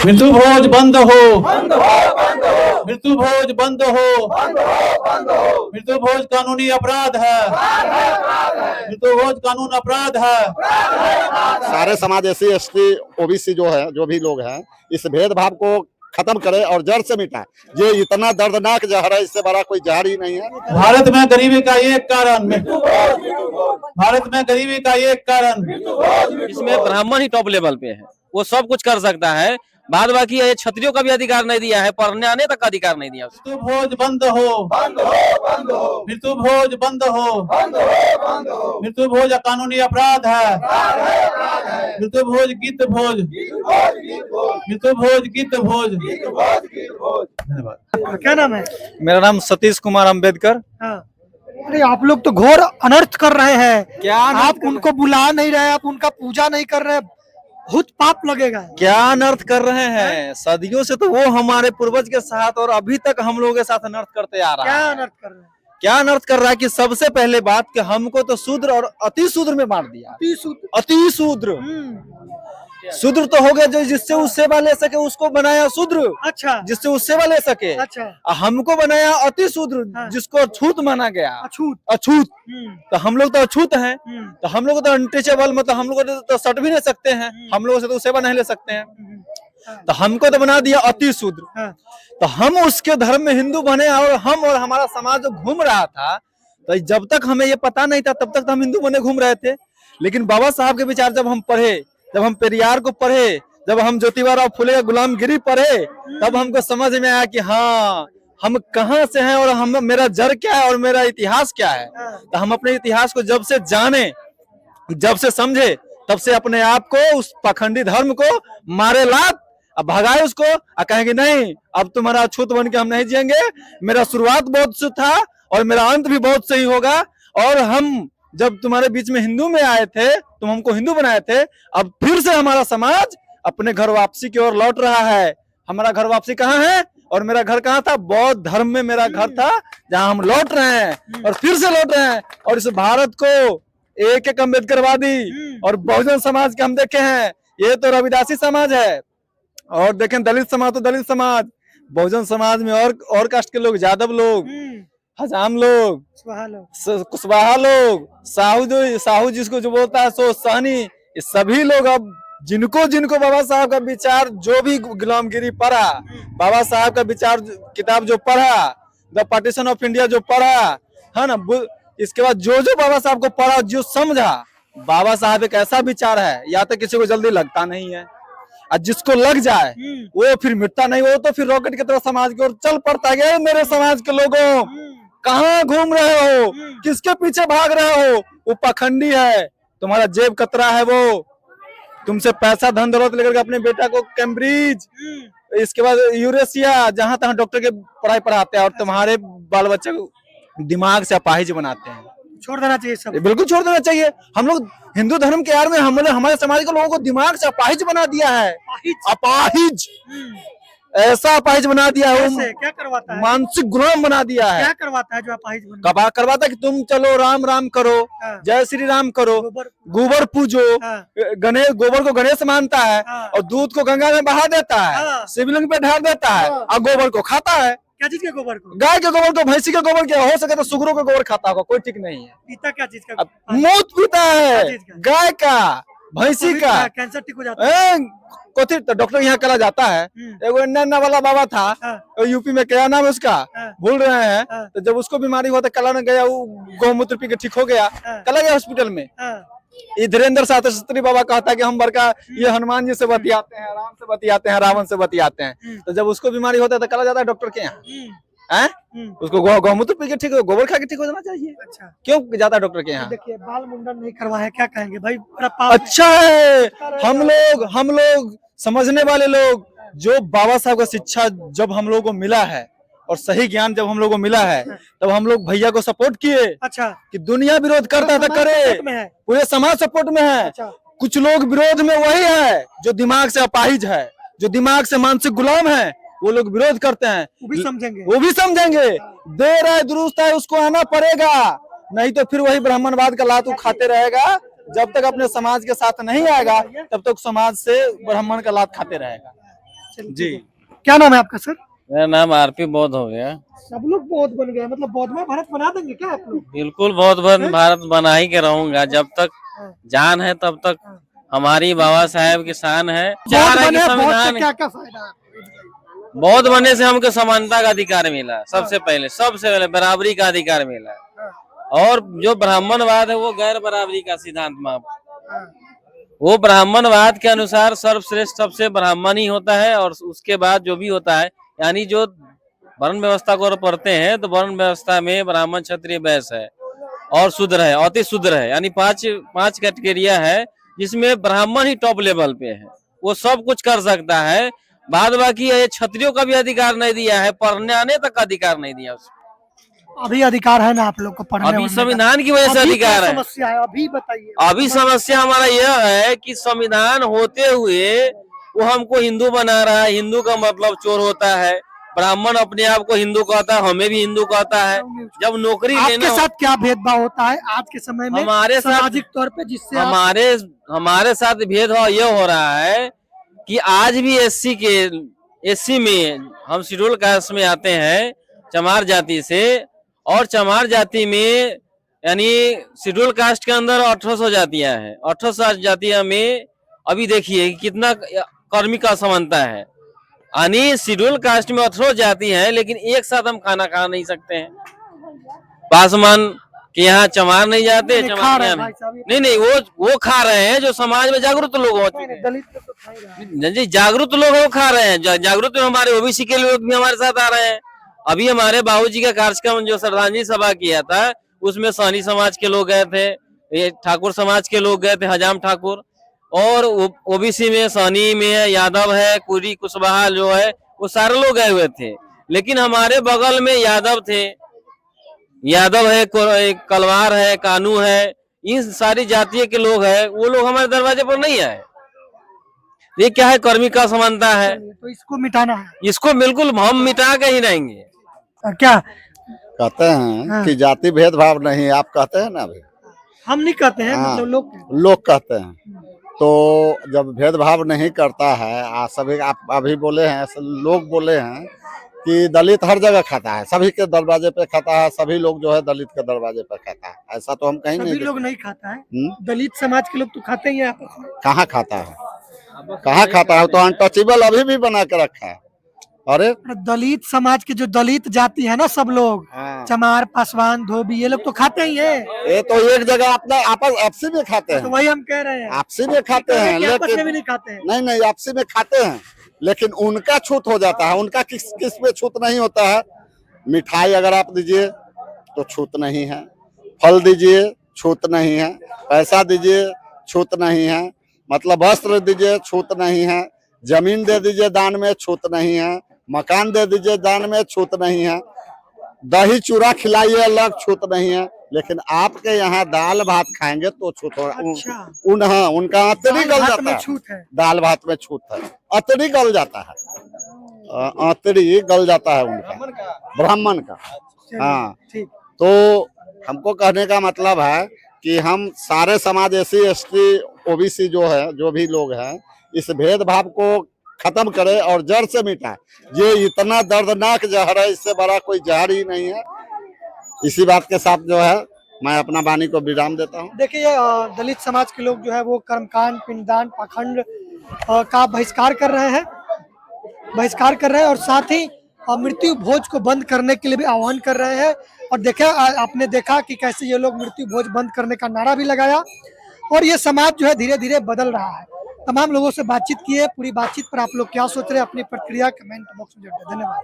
मृत्यु भोज बंद हो, बंद हो, बंद हो, मृत्यु भोज बंद हो, बंद हो, बंद हो। मृत्यु भोज कानूनी अपराध है, मृत्यु भोज कानून अपराध है। सारे समाज एससी एसटी ओबीसी जो है, जो भी लोग हैं, इस भेदभाव को खत्म करे और जड़ से मिटाए। ये इतना दर्दनाक जहर है, इससे बड़ा कोई जहर ही नहीं है। भारत में गरीबी का एक कारण, भारत में गरीबी का एक कारण, इसमें ब्राह्मण ही टॉप लेवल पे है, वो सब कुछ कर सकता है। बाद बाकी ये क्षत्रियों का भी अधिकार नहीं दिया है, पढ़ने आने तक का अधिकार नहीं दिया। मृत्यु भोज बंद हो, बंद हो, बंद हो, मृत्यु भोज बंद हो, बंद हो, बंद हो। मृत्यु भोज कानूनी अपराध है, मृत्यु भोज गीत भोज, मृत्यु भोज गीत भोज। धन्यवाद। क्या नाम है? मेरा नाम सतीश कुमार अंबेडकर। हाँ। अरे आप लोग तो घोर अनर्थ कर रहे हैं। क्या आप उनको बुला नहीं रहे, आप उनका पूजा नहीं कर रहे, बहुत पाप लगेगा। क्या अनर्थ कर रहे हैं? सदियों से तो वो हमारे पूर्वज के साथ और अभी तक हम लोगों के साथ अनर्थ करते आ रहा क्या है। अनर्थ कर रहे हैं? क्या अनर्थ कर रहा है कि सबसे पहले बात कि हमको तो शूद्र और अति शूद्र में बांट दिया। अति शूद्र, शूद्र तो हो गया जो जिससे उस सेवा ले सके, उसको बनाया शूद्र। अच्छा, जिससे उस सेवा ले सके। अच्छा। हमको बनाया अति शूद्र, हाँ। जिसको अछूत माना गया। अछूत, अछूत। तो हम लोग तो अछूत हैं, तो हम लोग तो अनटचेबल, मतलब हम लोग तो सट भी नहीं सकते हैं, हम लोगों से तो सेवा नहीं ले सकते हैं। तो हमको तो बना दिया अति शूद्र। हाँ। तो हम उसके धर्म में हिंदू बने और हम और हमारा समाज जो घूम रहा था, तो जब तक हमें ये पता नहीं था तब तक तो हम हिंदू बने घूम रहे थे। लेकिन बाबा साहब के विचार जब हम पढ़े, जब हम पेरियार को पढ़े, जब हम ज्योतिबा फुले का गुलामगिरी पढ़े, तब हमको समझ में आया कि हाँ, हम कहाँ से हैं और हम मेरा जड़ क्या है और मेरा इतिहास क्या है। तो हम अपने इतिहास को जब से जाने, जब से समझे, तब से अपने आप को उस पाखंडी धर्म को मारे लात, अब भगाए उसको और कहेंगे नहीं, अब तुम्हारा अछूत बन के हम नहीं जिएंगे। मेरा शुरुआत बहुत शुद्ध था और मेरा अंत भी बहुत सही होगा। और हम जब तुम्हारे बीच में हिंदू में आए थे, तुम हमको हिंदू बनाए थे, अब फिर से हमारा समाज अपने घर वापसी की ओर लौट रहा है। हमारा घर वापसी कहाँ है और मेरा घर कहाँ था? बौद्ध धर्म में मेरा घर था, जहाँ हम लौट रहे हैं और फिर से लौट रहे हैं। और इस भारत को एक एक अम्बेडकरवादी और बहुजन समाज के हम देखे हैं, ये तो रविदासी समाज है। और देखें दलित समाज तो दलित समाज, बहुजन समाज में और कास्ट के लोग, यादव लोग, हजाम लोग, कुशवाहा लोग, साहू जिसको जो बोलता है सो सहनी, ये सभी लोग अब जिनको जिनको बाबा साहब का विचार, जो भी गुलामगिरी पढ़ा, बाबा साहब का विचार किताब जो पढ़ा, द पार्टीशन ऑफ इंडिया जो पढ़ा है ना, इसके बाद जो जो बाबा साहब को पढ़ा, जो समझा, बाबा साहब एक ऐसा विचार है, या तो किसी को जल्दी लगता नहीं है, और जिसको लग जाए वो फिर मिटता नहीं, वो तो फिर रॉकेट की तरह समाज की ओर चल पड़ता है। मेरे समाज के लोगों, कहाँ घूम रहे हो, किसके पीछे भाग रहे हो? वो पाखंडी है, तुम्हारा जेब कतरा है, वो तुमसे पैसा धन दौलत लेकर अपने बेटा को कैम्ब्रिज, इसके बाद यूरेशिया, जहां तहां डॉक्टर के पढ़ाई पढ़ाते हैं और तुम्हारे बाल बच्चे को दिमाग से अपाहिज बनाते हैं। छोड़ देना चाहिए सब, बिल्कुल छोड़ देना चाहिए। हम लोग हिंदू धर्म के यार में हमारे समाज के लोगों को दिमाग से अपाहिज बना दिया है। अपाहिज, ऐसा अपाहिज बना दिया है, क्या करवाता है? मानसिक गुलाम बना दिया है। क्या करवाता है जो अपाहिज करवाता है कि तुम चलो राम राम करो, जय श्री राम करो, गोबर पूजो, गोबर को गणेश मानता है और दूध को गंगा में बहा देता है, शिवलिंग पे ढाल देता है और गोबर को खाता है। क्या चीज के गोबर को? गाय के गोबर को, भैंसी के गोबर के, हो सके तो सुगरों का गोबर खाता होगा, कोई ठीक नहीं है। पीता क्या चीज का? मूत पीता है, गाय का, भैंसी का। कैंसर ठीक हो जाता है। कोथी तो डॉक्टर यहाँ करा जाता है। एगो नन्ना वाला बाबा था, यूपी में, क्या नाम है उसका भूल रहे हैं, तो जब उसको बीमारी हुआ तो कला न गया, वो गौमूत्र पी के ठीक हो गया, कला गया हॉस्पिटल में। धीरेन्द्र शास्त्री बाबा कहता है कि हम बड़का ये हनुमान जी से बतियाते हैं, राम से बतियाते हैं, रावण से बतियाते हैं। तो जब उसको बीमारी होता है तो कला जाता है डॉक्टर के यहाँ, उसको गौमूत्र पी के ठीक हो, गोबर खा के ठीक हो जाना चाहिए। अच्छा, क्यों जाता है डॉक्टर के यहाँ? देखिए, बाल मुंडन नहीं करवाया, क्या कहेंगे भाई? अच्छा है, हम लोग समझने वाले लोग, जो बाबा साहब का शिक्षा जब हम लोगों को मिला है और सही ज्ञान जब हम लोगों को मिला है, तब हम लोग भैया को सपोर्ट किए। अच्छा, कि दुनिया विरोध करता था करे, पूरे समाज सपोर्ट में है। अच्छा। कुछ लोग विरोध में वही है जो दिमाग से अपाहिज है, जो दिमाग से मानसिक गुलाम है, वो लोग विरोध करते हैं। वो भी समझेंगे देर है दुरुस्त है, उसको आना पड़ेगा, नहीं तो फिर वही ब्राह्मणवाद का लात खाते रहेगा। जब तक अपने समाज के साथ नहीं आएगा तब तक समाज से ब्राह्मण का लात खाते रहेगा। चलिए जी। क्या नाम है आपका सर? मेरा नाम आरपी बौद्ध हो गया। सब लोग बौद्ध बन गए, मतलब बौद्ध में भारत बना देंगे क्या आप लोग? बिल्कुल बौद्ध भारत बना ही के रहूंगा जब तक जान है तब तक। हमारी बाबा साहेब की शान है। चाह बौद्ध रहा है कि बने, बौद्ध से संविधान क्या क्या फायदा है? बौद्ध बनने से हमको समानता का अधिकार मिला। सबसे पहले बराबरी का अधिकार मिला। और जो ब्राह्मणवाद है वो गैर बराबरी का सिद्धांत वो ब्राह्मणवाद के अनुसार सर्वश्रेष्ठ सबसे ब्राह्मण ही होता है। और उसके बाद जो भी होता है, यानी जो वर्ण व्यवस्था को पढ़ते हैं तो वर्ण व्यवस्था में ब्राह्मण, क्षत्रिय, वैश्य है और शूद्र है, अति शूद्र है, यानी पांच कैटेगरिया है जिसमें ब्राह्मण ही टॉप लेवल पे है। वो सब कुछ कर सकता है। बाद बाकी ये क्षत्रियों का भी अधिकार नहीं दिया है, पढ़ने आने तक का अधिकार नहीं दिया उसको। अभी अधिकार है ना आप लोग को पढ़ने अभी वढ़ने का? संविधान की वजह से अभी क्या अधिकार है। समस्या है अभी बताइए। अभी समस्या हमारा यह है कि संविधान होते हुए वो हमको हिंदू बना रहा है। हिंदू का मतलब चोर होता है। ब्राह्मण अपने आप को हिंदू कहता है, हमें भी हिंदू कहता है। जब नौकरी आपके लेना साथ क्या भेदभाव होता है आज के समय में हमारे साथ- सामाजिक तौर पे, जिससे हमारे साथ भेदभाव यह हो रहा है कि आज भी एससी में हम शेड्यूल कास्ट में आते हैं, चमार जाति से। और चमार जाति में यानी शेड्यूल कास्ट के अंदर 1800 जातियां हैं। 1800 जातियां में अभी देखिए कितना कर्मी का असमानता है। यानी शेड्यूल कास्ट में 18 जाति हैं, लेकिन एक साथ हम खाना खा नहीं सकते हैं। पासवान के यहाँ चमार नहीं जाते, चमार के यहाँ नहीं वो खा रहे हैं जो समाज में जागरूक लोग हो चुके हैं। दलित तो खा ही रहा है। जी जागरूक लोग वो खा रहे हैं। जागरूक हमारे ओबीसी के लोग भी हमारे साथ आ रहे हैं। अभी हमारे बाबूजी का कार्यक्रम जो श्रद्धांजलि सभा किया था उसमें सहनी समाज के लोग गए थे, ये ठाकुर समाज के लोग गए थे, हजाम ठाकुर। और ओबीसी में सहनी में यादव है, कुरी कुशवाहा जो है वो सारे लोग गए हुए थे। लेकिन हमारे बगल में यादव थे, यादव है, कलवार है, कानू है, इन सारी जातियों के लोग हैं, वो लोग हमारे दरवाजे पर नहीं आए। ये क्या है? कर्मी का समानता है। तो इसको मिटाना है। इसको बिल्कुल हम मिटा के ही रहेंगे। क्या कहते हैं हाँ। कि जाति भेदभाव नहीं, आप कहते हैं ना अभी, हम नहीं कहते हैं, हाँ। मतलब लोग कहते हैं। तो जब भेदभाव नहीं करता है, सभी आप अभी बोले हैं, लोग बोले हैं कि दलित हर जगह खाता है, सभी के दरवाजे पे खाता है, सभी लोग जो है दलित के दरवाजे पे खाता है। ऐसा तो हम कहीं सभी नहीं लोग नहीं खाता है। दलित समाज के लोग तो खाते ही हैं आपस में। कहाँ खाता है, कहाँ खाता है? तो अनटचेबल अभी भी बना के रखा है। अरे दलित समाज के जो दलित जाति है ना, सब लोग हाँ। चमार, पासवान, धोबी, ये लोग तो खाते ही हैं। ये तो एक जगह अपना आपसी में खाते तो हैं, वही हम कह रहे हैं, आपसी में खाते हैं, कि आपस में भी लेकिन नहीं खाते हैं। नहीं आपसी में खाते हैं, लेकिन उनका छूत हो जाता है, उनका किस में छूत नहीं होता है। मिठाई अगर आप दीजिए तो छूत नहीं है, फल दीजिए छूत नहीं है, पैसा दीजिए छूत नहीं है, मतलब वस्त्र दीजिए छूत नहीं है, जमीन दे दीजिए दान में छूत नहीं है, मकान दे दीजिए दान में छूत नहीं है, दही चूड़ा खिलाइए अलग छूत नहीं है। लेकिन आपके यहाँ दाल भात खाएंगे तो छूत हो। अच्छा। हाँ, उनका अतरी गल भात जाता में है, छूट है। दाल भात में छूट है, अतरी गल जाता है, अतरी गल जाता है उनका, ब्राह्मण का। हाँ, ठीक। तो हमको कहने का मतलब है कि हम सारे समाज SC ST OBC जो है, जो भी लोग हैं, इस भेदभाव को खत्म करे और जड़ से मिटाए। ये इतना दर्दनाक जहर है, इससे बड़ा कोई जहर ही नहीं है। इसी बात के साथ जो है मैं अपना वाणी को विराम देता हूँ। देखिए, दलित समाज के लोग जो है वो कर्मकांड, पिंडदान, पाखंड का बहिष्कार कर रहे हैं, और साथ ही मृत्यु भोज को बंद करने के लिए भी आह्वान कर रहे हैं। और देखा, आपने देखा कि कैसे ये लोग मृत्यु भोज बंद करने का नारा भी लगाया। और ये समाज जो है धीरे धीरे बदल रहा है। तमाम लोगों से बातचीत की है। पूरी बातचीत पर आप लोग क्या सोच रहे हैं, अपनी प्रतिक्रिया कमेंट बॉक्स में जरूर दें। धन्यवाद।